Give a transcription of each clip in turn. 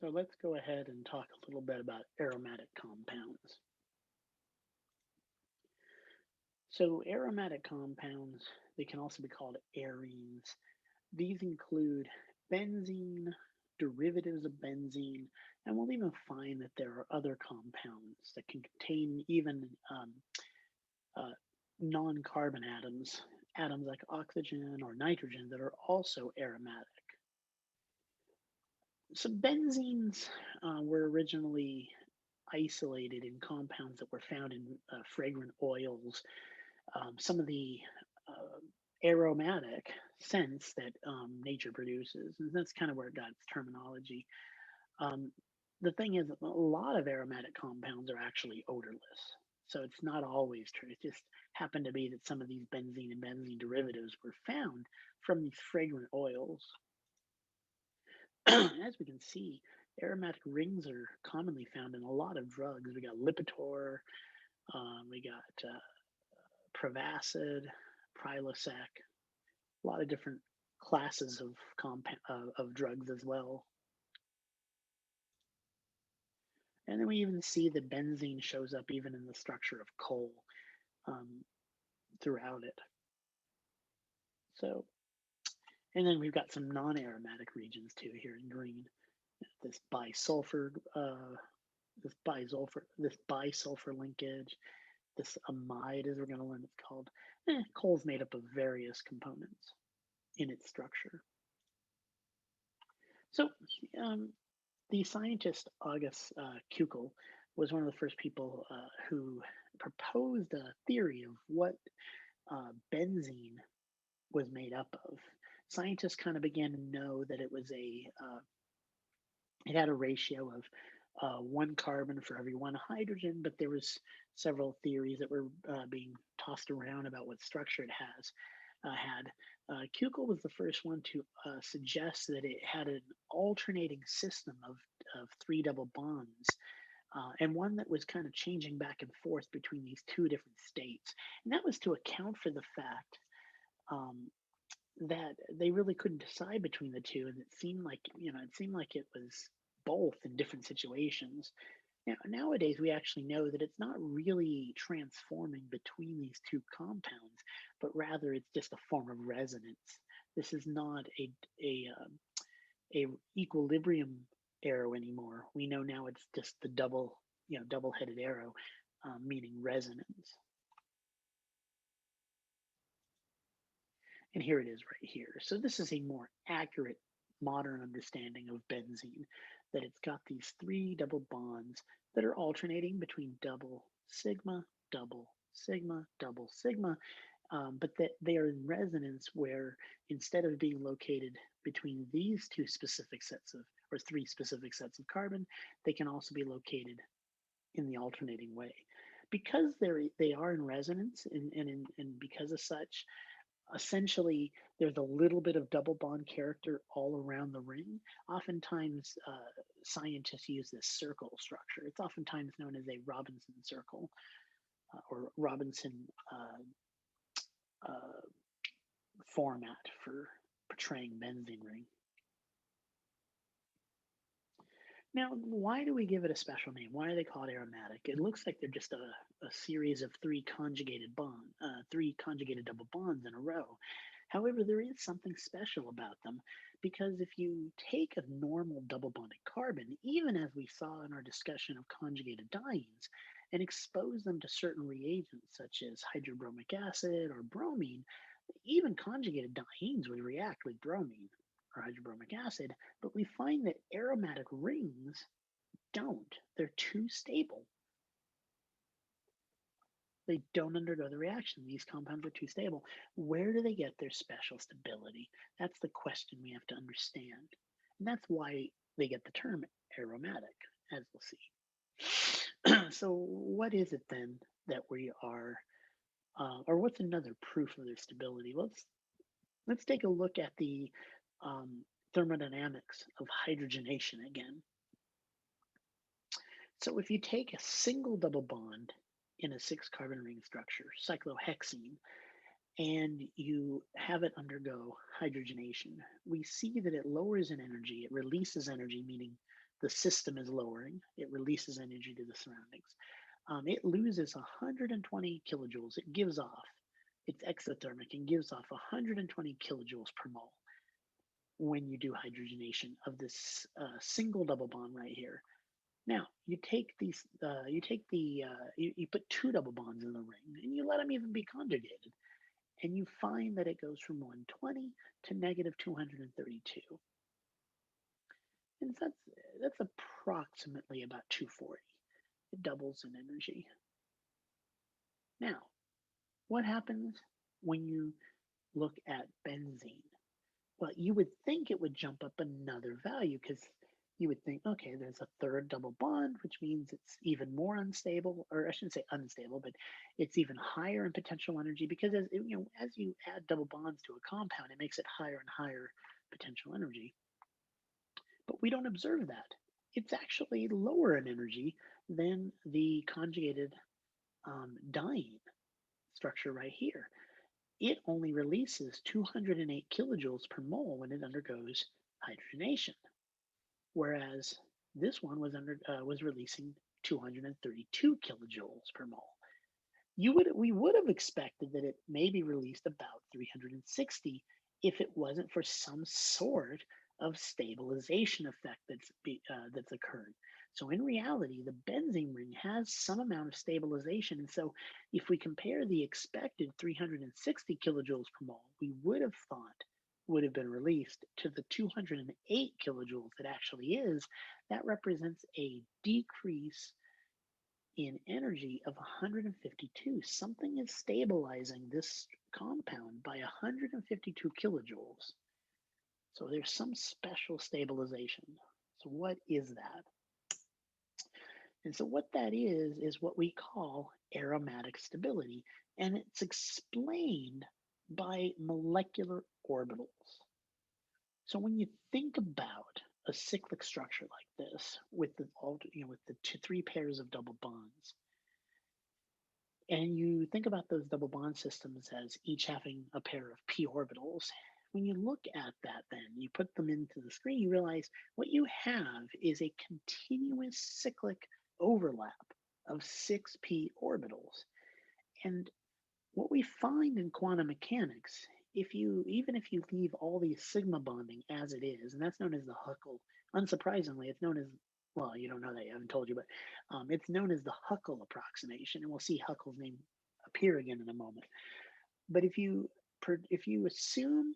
So let's go ahead and talk a little bit about aromatic compounds. So aromatic compounds, they can also be called arenes. These include benzene, derivatives of benzene, and we'll even find that there are other compounds that can contain even uh, non-carbon atoms, atoms like oxygen or nitrogen that are also aromatic. So benzenes were originally isolated in compounds that were found in fragrant oils. Some of the uh, aromatic scents that nature produces, and that's kind of where it got its terminology. Um, the thing is, a lot of aromatic compounds are actually odorless. So it's not always true. It just happened to be that some of these benzene and benzene derivatives were found from these fragrant oils. As we can see, aromatic rings are commonly found in a lot of drugs. We got Lipitor, we got Prevacid, Prilosec, a lot of different classes of of drugs as well. And then we even see that benzene shows up even in the structure of coal um, throughout it. So, and then we've got some non-aromatic regions too here in green. This bisulfur, this bisulfur linkage. This amide, as we're going to learn, it's called. Coal is made up of various components in its structure. So, um, the scientist August Kukel was one of the first people who proposed a theory of what benzene was made up of. Scientists kind of began to know that it had a ratio of one carbon for every one hydrogen, but there was several theories that were being tossed around about what structure it had. Kukel was the first one to suggest that it had an alternating system of three double bonds, and one that was kind of changing back and forth between these two different states. And that was to account for the fact um, that they really couldn't decide between the two, and it seemed like it was both in different situations. Now, nowadays, we actually know that it's not really transforming between these two compounds, but rather it's just a form of resonance. This is not a equilibrium arrow anymore. We know now it's just the double-headed arrow, meaning resonance. And here it is right here. So this is a more accurate modern understanding of benzene, that it's got these three double bonds that are alternating between double sigma, double sigma, but that they are in resonance where instead of being located between these two specific sets of, or three specific sets of carbon, they can also be located in the alternating way. Because they are in resonance, and because of such, essentially there's a little bit of double bond character all around the ring. Oftentimes, scientists use this circle structure. It's oftentimes known as a Robinson circle or Robinson uh, format for portraying benzene ring. Now, why do we give it a special name? Why are they called aromatic? It looks like they're just a series of three conjugated double bonds in a row. However, there is something special about them because if you take a normal double bonded carbon, even as we saw in our discussion of conjugated dienes, and expose them to certain reagents such as hydrobromic acid or bromine, even conjugated dienes would react with bromine or hydrobromic acid, but we find that aromatic rings don't. They're too stable. They don't undergo the reaction. These compounds are too stable. Where do they get their special stability? That's the question we have to understand. And that's why they get the term aromatic, as we'll see. So, what is it then that we are, or what's another proof of their stability? Let's take a look at the um, thermodynamics of hydrogenation again. So if you take a single double bond in a six carbon ring structure, cyclohexene, and you have it undergo hydrogenation, we see that it lowers in energy, it releases energy, meaning the system is lowering, it releases energy to the surroundings. It loses 120 kilojoules. It gives off, it's exothermic and gives off 120 kilojoules per mole when you do hydrogenation of this single double bond right here. Now you take you put two double bonds in the ring and you let them even be conjugated, and you find that it goes from 120 to negative 232, and that's approximately about 240. It doubles in energy. Now, what happens when you look at benzene? Well, you would think it would jump up another value because you would think, okay, there's a third double bond, which means it's even more unstable, or I shouldn't say unstable, but it's even higher in potential energy because as you add double bonds to a compound, it makes it higher and higher potential energy. But we don't observe that. It's actually lower in energy than the conjugated diene structure right here. It only releases 208 kilojoules per mole when it undergoes hydrogenation, whereas this one was releasing 232 kilojoules per mole. We would have expected that it maybe released about 360 if it wasn't for some sort of stabilization effect that's occurred. So in reality, the benzene ring has some amount of stabilization, and so if we compare the expected 360 kilojoules per mole, we would have thought would have been released to the 208 kilojoules that actually is. That represents a decrease in energy of 152. Something is stabilizing this compound by 152 kilojoules. So there's some special stabilization. So what is that? And so what that is what we call aromatic stability. And it's explained by molecular orbitals. So when you think about a cyclic structure like this with with the three pairs of double bonds, and you think about those double bond systems as each having a pair of p orbitals. When you look at that, then you put them into the screen, you realize what you have is a continuous cyclic overlap of 6p orbitals. And what we find in quantum mechanics, if you leave all the sigma bonding as it is, and that's known as the Huckel, unsurprisingly, it's known as, well, you don't know that, I haven't told you, but it's known as the Huckel approximation, and we'll see Huckel's name appear again in a moment. But if you assume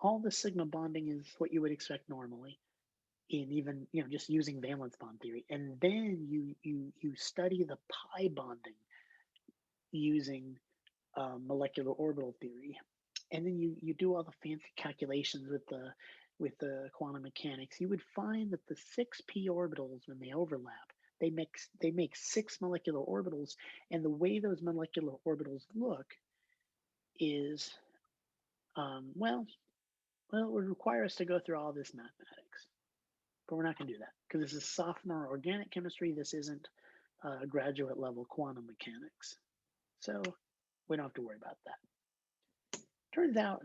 all the sigma bonding is what you would expect normally, in even just using valence bond theory, and then you study the pi bonding using molecular orbital theory, and then you do all the fancy calculations with the quantum mechanics, you would find that the 6p orbitals, when they overlap, they make six molecular orbitals, and the way those molecular orbitals look is well, it would require us to go through all this mathematics, but we're not going to do that because this is sophomore organic chemistry. This isn't graduate level quantum mechanics, so we don't have to worry about that. Turns out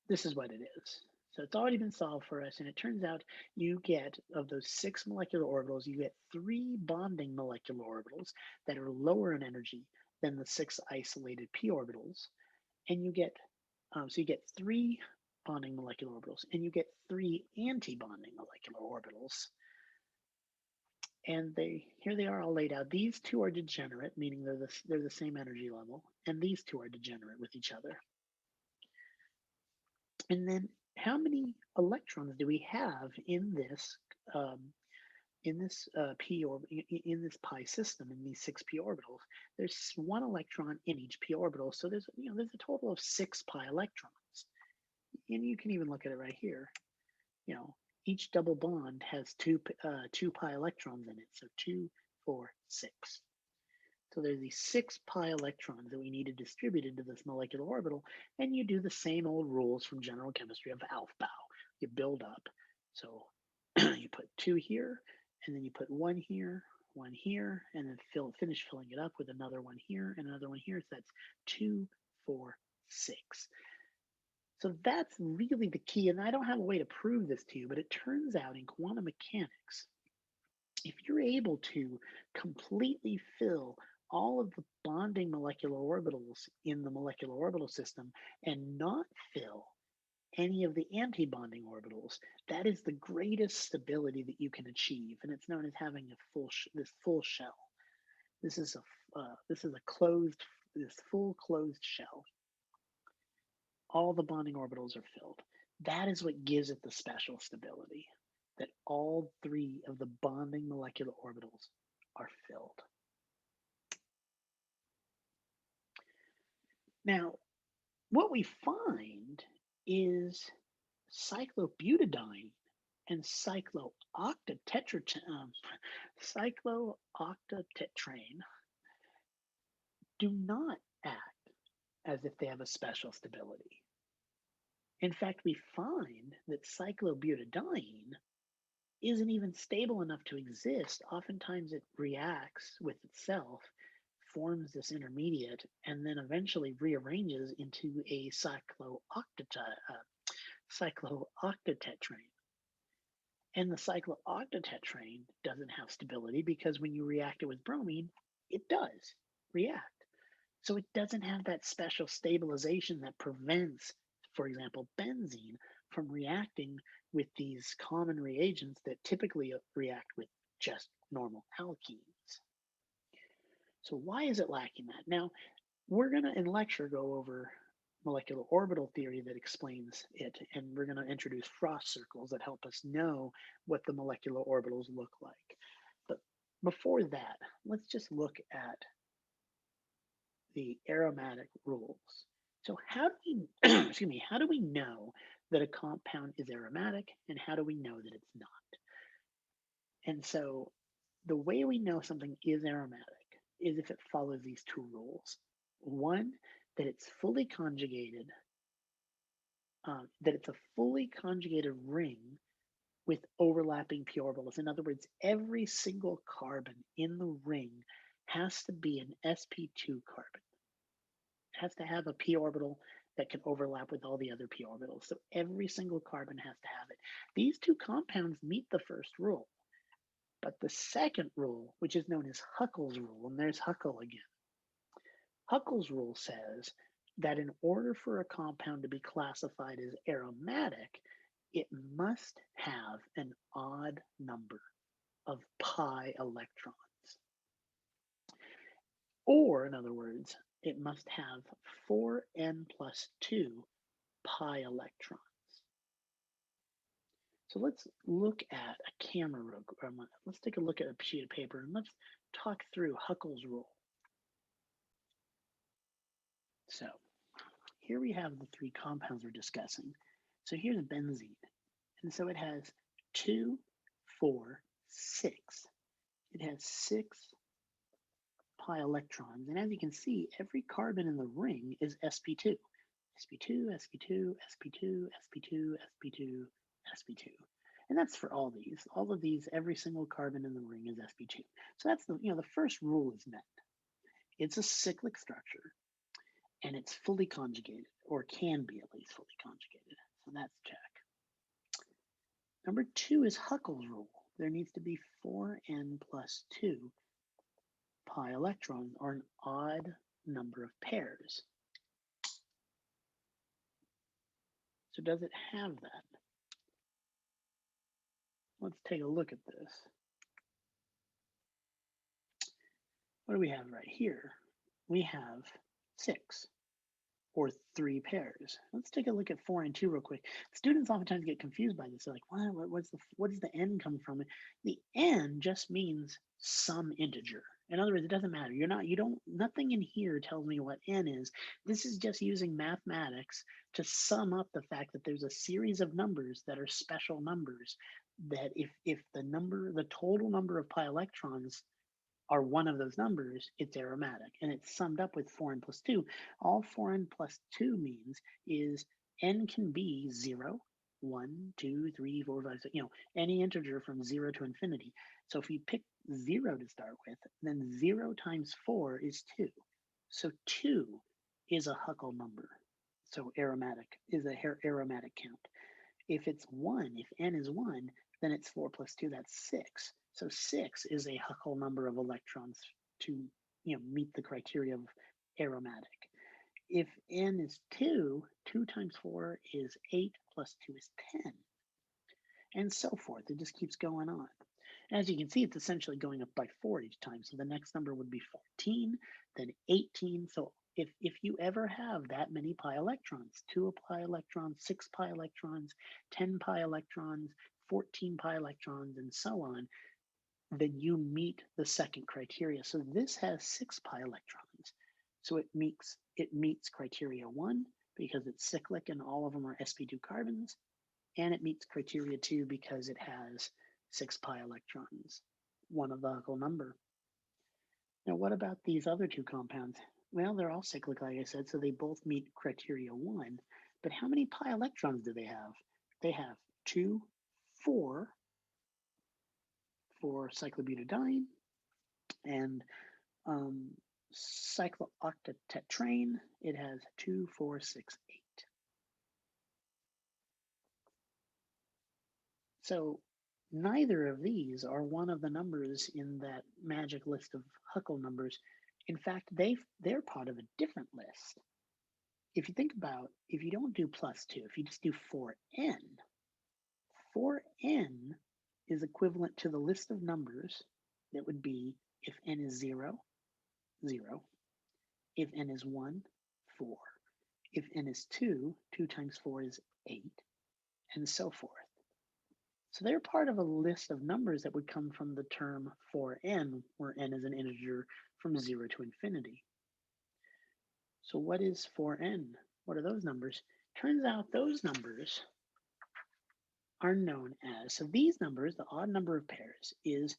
this is what it is. So it's already been solved for us, and it turns out you get, of those six molecular orbitals, you get three bonding molecular orbitals that are lower in energy than the six isolated p orbitals, and you get three bonding molecular orbitals, and you get three anti-bonding molecular orbitals. And here they are all laid out. These two are degenerate, meaning they're the same energy level, and these two are degenerate with each other. And then how many electrons do we have in this in this pi system, in these six p orbitals? There's one electron in each p orbital, so there's a total of six pi electrons. And you can even look at it right here. Each double bond has two pi electrons in it, so 2, 4, 6. So there's these six pi electrons that we need to distribute into this molecular orbital, and you do the same old rules from general chemistry of Aufbau. You build up. So you put two here, and then you put one here, and then finish filling it up with another one here and another one here. So that's 2, 4, 6. So that's really the key, and I don't have a way to prove this to you, but it turns out in quantum mechanics, If you're able to completely fill all of the bonding molecular orbitals in the molecular orbital system and not fill any of the anti-bonding orbitals, that is the greatest stability that you can achieve, and it's known as having a this full shell. This is a closed this full closed shell. All the bonding orbitals are filled. That is what gives it the special stability, that all three of the bonding molecular orbitals are filled. Now, what we find is cyclobutadiene and cyclooctatetraene do not act as if they have a special stability. In fact, we find that cyclobutadiene isn't even stable enough to exist. Oftentimes it reacts with itself, forms this intermediate, and then eventually rearranges into a cyclooctatetraene. And the cyclooctatetraene doesn't have stability because when you react it with bromine, it does react. So it doesn't have that special stabilization that prevents, for example, benzene from reacting with these common reagents that typically react with just normal alkenes. So why is it lacking that? Now, we're going to, in lecture, go over molecular orbital theory that explains it, and we're going to introduce frost circles that help us know what the molecular orbitals look like. But before that, let's just look at the aromatic rules. So how do we, excuse me, how do we know that a compound is aromatic, and how do we know that it's not? And so the way we know something is aromatic is if it follows these two rules. One, that it's fully conjugated, that it's a fully conjugated ring with overlapping p orbitals. In other words, every single carbon in the ring has to be an sp2 carbon. It has to have a p orbital that can overlap with all the other p orbitals. So every single carbon has to have it. These two compounds meet the first rule. But the second rule, which is known as Huckel's rule, and there's Huckel again. Huckel's rule says that in order for a compound to be classified as aromatic, it must have an odd number of pi electrons. Or, in other words, it must have 4n plus 2 pi electrons. So let's look at a camera real quick. Let's take a look at a sheet of paper and let's talk through Huckel's rule. So here we have the three compounds we're discussing. So here's benzene. And so it has 2, 4, 6. It has 6 pi electrons. And as you can see, every carbon in the ring is sp2. sp2, sp2, sp2, sp2, sp2, sp2. And that's for all these. All of these, every single carbon in the ring is sp2. So that's the first rule is met. It's a cyclic structure and it's fully conjugated, or can be at least fully conjugated. So that's check. Number 2 is Huckel's rule. There needs to be 4n plus 2 pi electrons, or an odd number of pairs. So does it have that? Let's take a look at this. What do we have right here? We have 6, or 3 pairs. Let's take a look at 4 and 2 real quick. Students oftentimes get confused by this. They're like, what does the n come from? The n just means some integer. In other words, it doesn't matter. Nothing in here tells me what n is. This is just using mathematics to sum up the fact that there's a series of numbers that are special numbers, that if the total number of pi electrons are one of those numbers, it's aromatic. And it's summed up with 4n plus 2. All 4n plus 2 means is n can be 0, 1, 2, 3, 4, 5, 6, any integer from 0 to infinity. So if you pick 0 to start with, then 0 times 4 is 2. So 2 is a Huckel number. So aromatic is a aromatic count. If it's 1, if n is 1, then it's 4 plus 2, that's 6. So 6 is a Huckel number of electrons to meet the criteria of aromatic. If n is 2, 2 times 4 is 8 plus 2 is 10, and so forth. It just keeps going on. As you can see, it's essentially going up by 4 each time. So the next number would be 14, then 18. So if you ever have that many pi electrons, 2 pi electrons, 6 pi electrons, 10 pi electrons, 14 pi electrons, and so on, then you meet the second criteria. So this has 6 pi electrons. So it meets criteria 1 because it's cyclic and all of them are sp2 carbons, and it meets criteria 2 because it has 6 pi electrons, one of the Huckel number. Now, what about these other two compounds? Well, they're all cyclic, like I said, so they both meet criteria 1. But how many pi electrons do they have? They have 2, 4 for cyclobutadiene, and cyclooctatetraene, it has 2, 4, 6, 8. So neither of these are one of the numbers in that magic list of Huckel numbers. In fact, they're part of a different list. If you think about, if you don't do plus 2, if you just do 4n, 4n is equivalent to the list of numbers that would be if n is 0, 0, if n is 1, 4, if n is 2, 2 times 4 is 8, and so forth. So they're part of a list of numbers that would come from the term 4n, where n is an integer from 0 to infinity. So what is 4n? What are those numbers? Turns out those numbers are known as, so these numbers, the odd number of pairs, is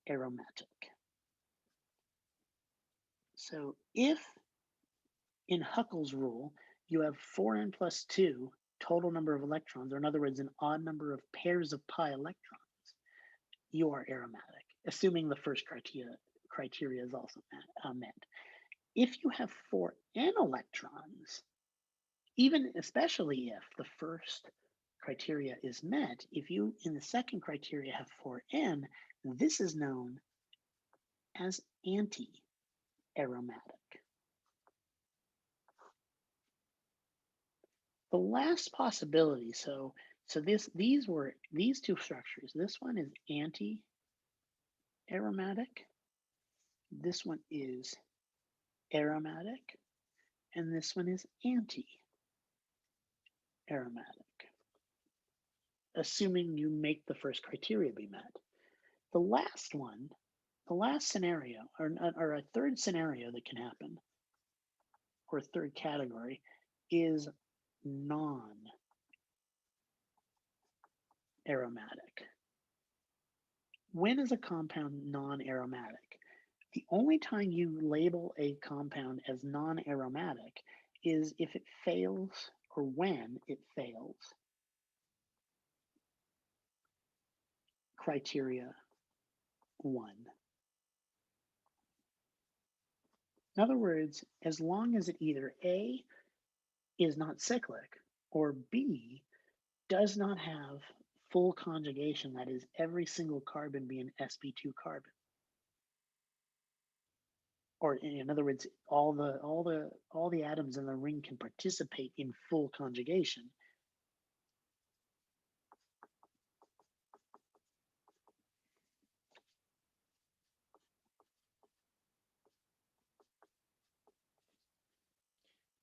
aromatic. So if in Huckel's rule, you have 4n plus 2 total number of electrons, or in other words, an odd number of pairs of pi electrons, you are aromatic, assuming the first criteria is also met. If you have 4n electrons, especially if the first criteria is met, if you in the second criteria have 4n, this is known as anti-aromatic. The last possibility, so these two structures. This one is anti-aromatic, this one is aromatic, and this one is anti-aromatic, assuming you make the first criteria be met. The last one, the last scenario, or a third scenario that can happen, or third category, is non-aromatic. When is a compound non-aromatic? The only time you label a compound as non-aromatic is if it fails, or when it fails criteria 1. In other words, as long as it either A, is not cyclic, or B, does not have full conjugation, that is, every single carbon be an sp2 carbon. Or in other words, all the atoms in the ring can participate in full conjugation.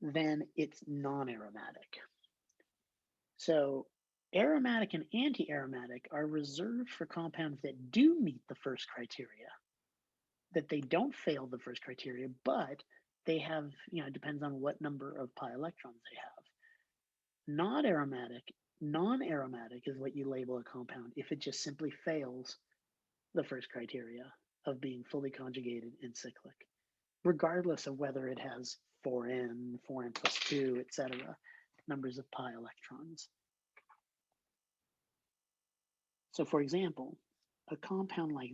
Then it's non-aromatic. So aromatic and anti-aromatic are reserved for compounds that do meet the first criteria, that they don't fail the first criteria, but they have, it depends on what number of pi electrons they have. Non-aromatic is what you label a compound if it just simply fails the first criteria of being fully conjugated and cyclic, regardless of whether it has 4n, 4n plus 2, etc., numbers of pi electrons. So for example, a compound like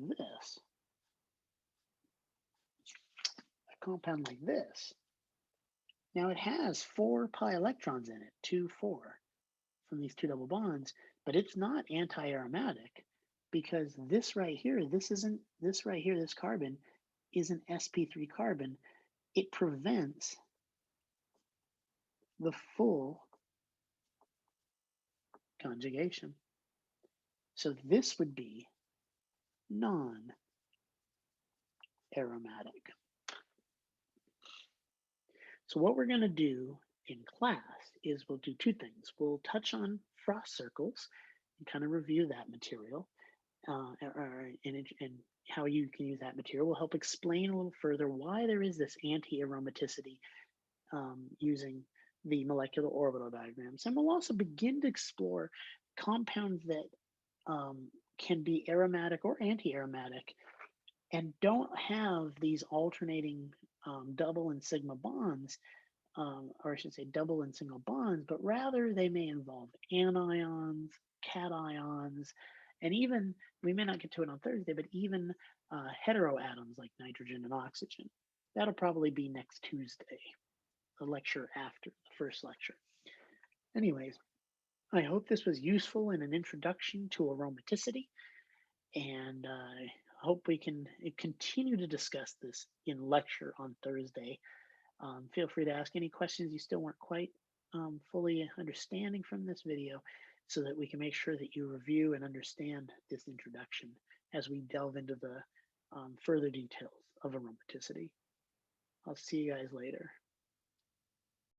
this, now it has 4 pi electrons in it, 2, 4, from these two double bonds, but it's not anti-aromatic because this right here, this isn't this right here, this carbon isn't sp3 carbon. It prevents the full conjugation. So this would be non-aromatic. So what we're going to do in class is we'll do two things. We'll touch on frost circles and kind of review that material, and how you can use that material. We'll help explain a little further why there is this anti-aromaticity using the molecular orbital diagrams. And we'll also begin to explore compounds that can be aromatic or anti-aromatic and don't have these alternating double and sigma bonds, or I should say double and single bonds, but rather they may involve anions, cations, and even, we may not get to it on Thursday, but even heteroatoms like nitrogen and oxygen. That'll probably be next Tuesday, the lecture after the first lecture. Anyways, I hope this was useful in an introduction to aromaticity, and I hope we can continue to discuss this in lecture on Thursday. Feel free to ask any questions you still weren't quite fully understanding from this video, so that we can make sure that you review and understand this introduction as we delve into the further details of aromaticity. I'll see you guys later.